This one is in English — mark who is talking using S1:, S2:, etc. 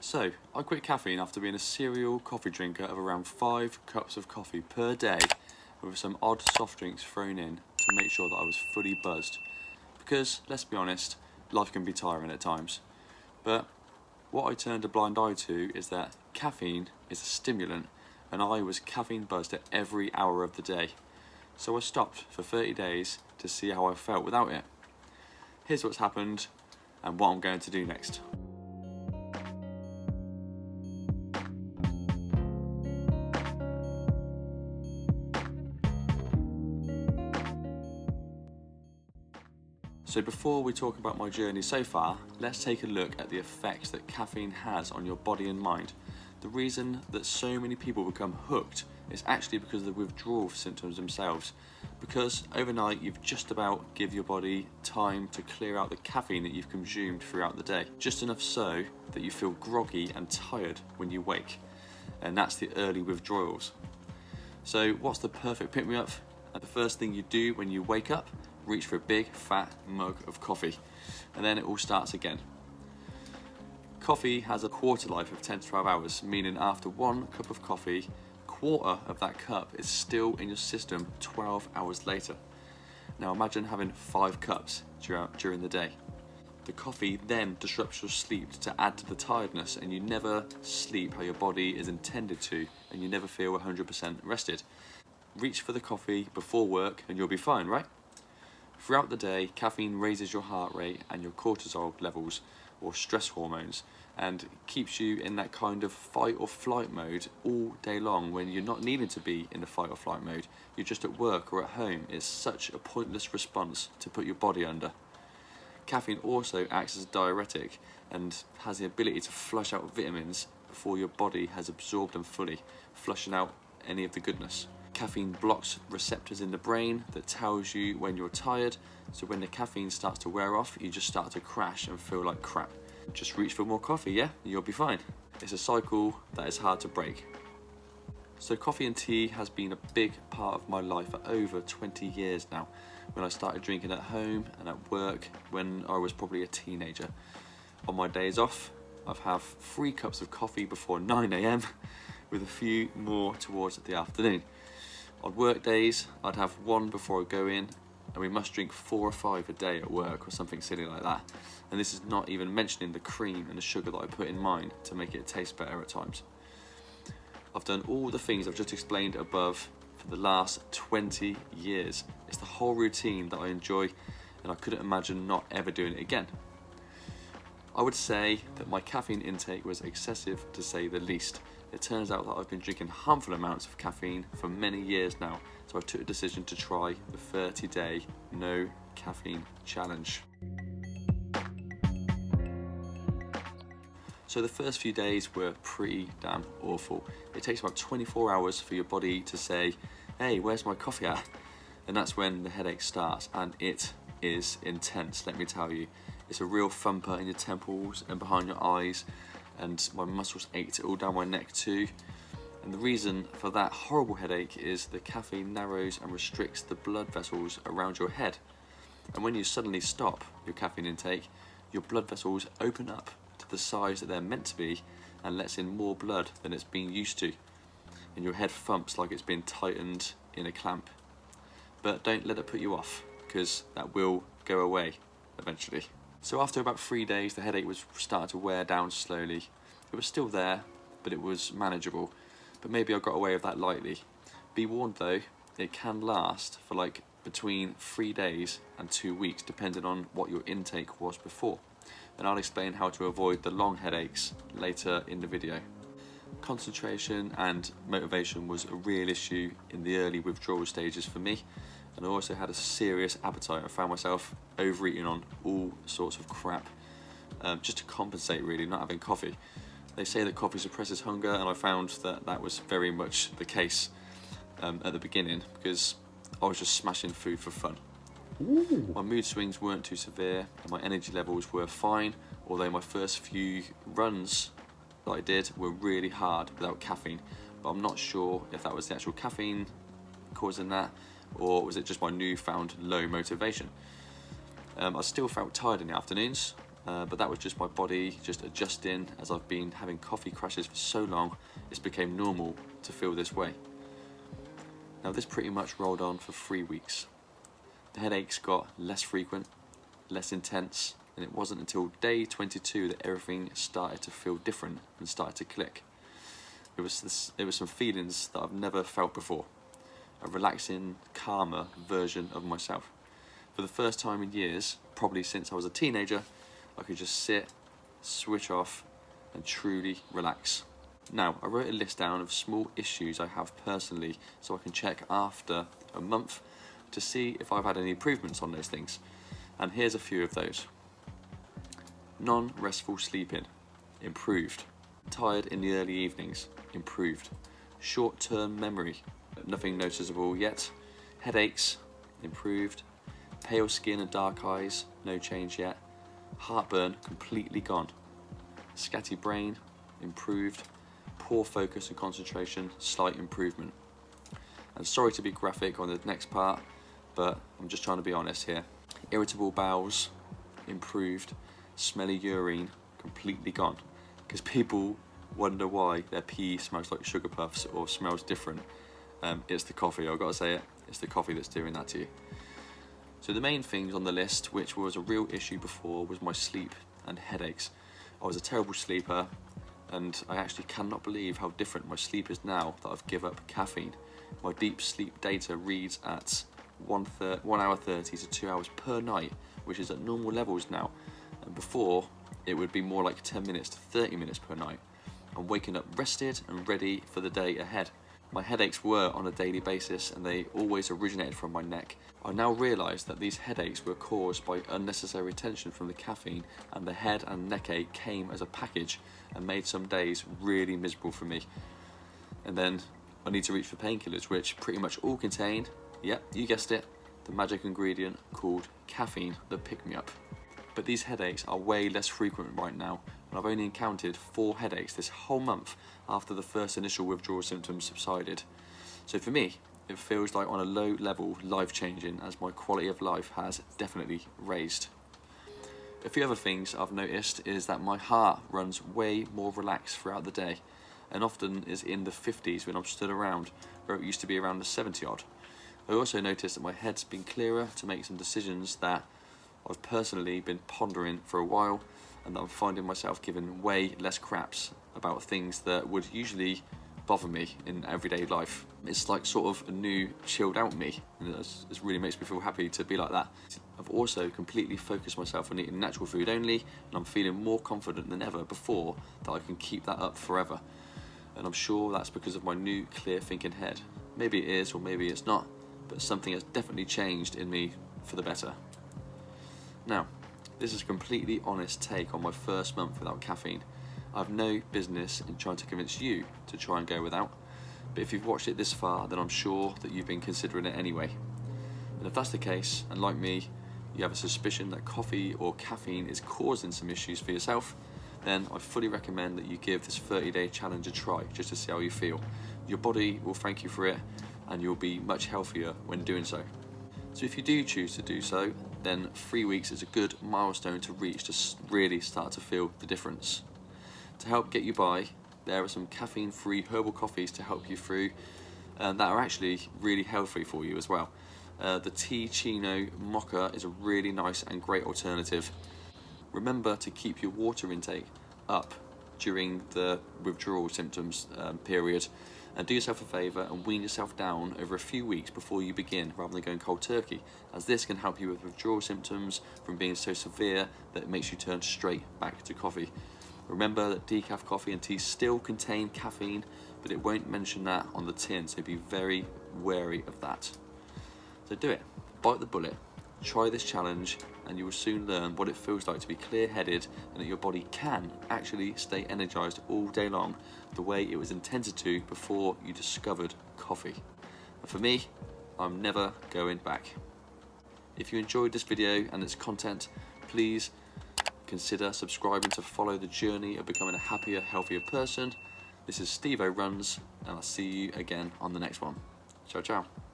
S1: So, I quit caffeine after being a serial coffee drinker of around 5 cups of coffee per day, with some odd soft drinks thrown in to make sure that I was fully buzzed. Because, let's be honest, life can be tiring at times. But what I turned a blind eye to is that caffeine is a stimulant, and I was caffeine buzzed at every hour of the day. So I stopped for 30 days to see how I felt without it. Here's what's happened and what I'm going to do next. So before we talk about my journey so far, let's take a look at the effects that caffeine has on your body and mind. The reason that so many people become hooked is actually because of the withdrawal symptoms themselves. Because overnight you've just about give your body time to clear out the caffeine that you've consumed throughout the day. Just enough so that you feel groggy and tired when you wake. And that's the early withdrawals. So what's the perfect pick-me-up? The first thing you do when you wake up, reach for a big fat mug of coffee, and then it all starts again. Coffee has a quarter life of 10 to 12 hours, meaning after 1 cup of coffee, quarter of that cup is still in your system 12 hours later. Now imagine having 5 cups during the day. The coffee then disrupts your sleep to add to the tiredness, and you never sleep how your body is intended to, and you never feel 100% rested. Reach for the coffee before work and you'll be fine, right? Throughout the day, caffeine raises your heart rate and your cortisol levels, or stress hormones, and keeps you in that kind of fight or flight mode all day long when you're not needing to be in the fight or flight mode. You're just at work or at home. It's such a pointless response to put your body under. Caffeine also acts as a diuretic and has the ability to flush out vitamins before your body has absorbed them fully, flushing out any of the goodness. Caffeine blocks receptors in the brain that tells you when you're tired, so when the caffeine starts to wear off, you just start to crash and feel like crap. Just reach for more coffee, yeah? You'll be fine. It's a cycle that is hard to break. So coffee and tea has been a big part of my life for over 20 years now, when I started drinking at home and at work when I was probably a teenager. On my days off, I've had 3 cups of coffee before 9 AM, with a few more towards the afternoon. On work days, I'd have 1 before I go in, and we must drink 4 or 5 a day at work or something silly like that. And this is not even mentioning the cream and the sugar that I put in mine to make it taste better at times. I've done all the things I've just explained above for the last 20 years. It's the whole routine that I enjoy, and I couldn't imagine not ever doing it again. I would say that my caffeine intake was excessive to say the least. It turns out that I've been drinking harmful amounts of caffeine for many years now, so I took a decision to try the 30-day no caffeine challenge. So the first few days were pretty damn awful. It takes about 24 hours for your body to say, hey, where's my coffee at? And that's when the headache starts, and it is intense, let me tell you. It's a real thumper in your temples and behind your eyes, and my muscles ached all down my neck too. And the reason for that horrible headache is the caffeine narrows and restricts the blood vessels around your head. And when you suddenly stop your caffeine intake, your blood vessels open up to the size that they're meant to be and lets in more blood than it's been used to. And your head thumps like it's been tightened in a clamp. But don't let it put you off, because that will go away eventually. So after about 3 days, the headache was starting to wear down slowly. It was still there, but it was manageable. But maybe I got away with that lightly. Be warned though, it can last for like between 3 days and 2 weeks, depending on what your intake was before. And I'll explain how to avoid the long headaches later in the video. Concentration and motivation was a real issue in the early withdrawal stages for me. And I also had a serious appetite. I found myself overeating on all sorts of crap, just to compensate really, not having coffee. They say that coffee suppresses hunger, and I found that that was very much the case at the beginning, because I was just smashing food for fun. Ooh. My mood swings weren't too severe, and my energy levels were fine, although my first few runs that I did were really hard without caffeine. But I'm not sure if that was the actual caffeine causing that, or was it just my newfound low motivation. I still felt tired in the afternoons, but that was just my body just adjusting. As I've been having coffee crashes for so long, it's became normal to feel this way. Now this pretty much rolled on for 3 weeks. The headaches got less frequent, less intense, and it wasn't until day 22 that everything started to feel different and started to click. It was some feelings that I've never felt before, a relaxing, calmer version of myself. For the first time in years, probably since I was a teenager, I could just sit, switch off, and truly relax. Now, I wrote a list down of small issues I have personally so I can check after a month to see if I've had any improvements on those things. And here's a few of those. Non-restful sleeping, improved. Tired in the early evenings, improved. Short-term memory, nothing noticeable yet. Headaches, improved. Pale skin and dark eyes, no change yet. Heartburn, completely gone. Scatty brain, improved. Poor focus and concentration, slight improvement. And sorry to be graphic on the next part, but I'm just trying to be honest here. Irritable bowels, improved. Smelly urine, completely gone. Because people wonder why their pee smells like sugar puffs or smells different. It's the coffee, I've got to say it. It's the coffee that's doing that to you. So the main things on the list, which was a real issue before, was my sleep and headaches. I was a terrible sleeper, and I actually cannot believe how different my sleep is now that I've given up caffeine. My deep sleep data reads at 1 hour 30 to 2 hours per night, which is at normal levels now. And before, it would be more like 10 minutes to 30 minutes per night. I'm waking up rested and ready for the day ahead. My headaches were on a daily basis, and they always originated from my neck. I now realise that these headaches were caused by unnecessary tension from the caffeine, and the head and neck ache came as a package and made some days really miserable for me. And then I need to reach for painkillers, which pretty much all contain, yep, you guessed it, the magic ingredient called caffeine, the pick-me-up. But these headaches are way less frequent right now, and I've only encountered 4 headaches this whole month after the first initial withdrawal symptoms subsided. So for me, it feels like on a low level, life-changing, as my quality of life has definitely raised. A few other things I've noticed is that my heart runs way more relaxed throughout the day, and often is in the 50s when I'm stood around, where it used to be around the 70 odd. I also noticed that my head's been clearer to make some decisions that I've personally been pondering for a while, and that I'm finding myself giving way less craps about things that would usually bother me in everyday life. It's like sort of a new chilled out me, and it really makes me feel happy to be like that. I've also completely focused myself on eating natural food only, and I'm feeling more confident than ever before that I can keep that up forever. And I'm sure that's because of my new clear thinking head. Maybe it is, or maybe it's not, but something has definitely changed in me for the better. Now, this is a completely honest take on my first month without caffeine. I have no business in trying to convince you to try and go without, but if you've watched it this far, then I'm sure that you've been considering it anyway. And if that's the case, and like me, you have a suspicion that coffee or caffeine is causing some issues for yourself, then I fully recommend that you give this 30-day challenge a try, just to see how you feel. Your body will thank you for it, and you'll be much healthier when doing so. So if you do choose to do so, then 3 weeks is a good milestone to reach to really start to feel the difference. To help get you by, there are some caffeine-free herbal coffees to help you through, and that are actually really healthy for you as well. The Tea Chino Mocha is a really nice and great alternative. Remember to keep your water intake up during the withdrawal symptoms period, and do yourself a favour and wean yourself down over a few weeks before you begin, rather than going cold turkey, as this can help you with withdrawal symptoms from being so severe that it makes you turn straight back to coffee. Remember that decaf coffee and tea still contain caffeine, but it won't mention that on the tin, so be very wary of that. So do it, bite the bullet, try this challenge, and you will soon learn what it feels like to be clear-headed, and that your body can actually stay energized all day long the way it was intended to before you discovered coffee. And for me, I'm never going back. If you enjoyed this video and its content, please consider subscribing to follow the journey of becoming a happier, healthier person. This is Stevo Runs, and I'll see you again on the next one. Ciao, ciao.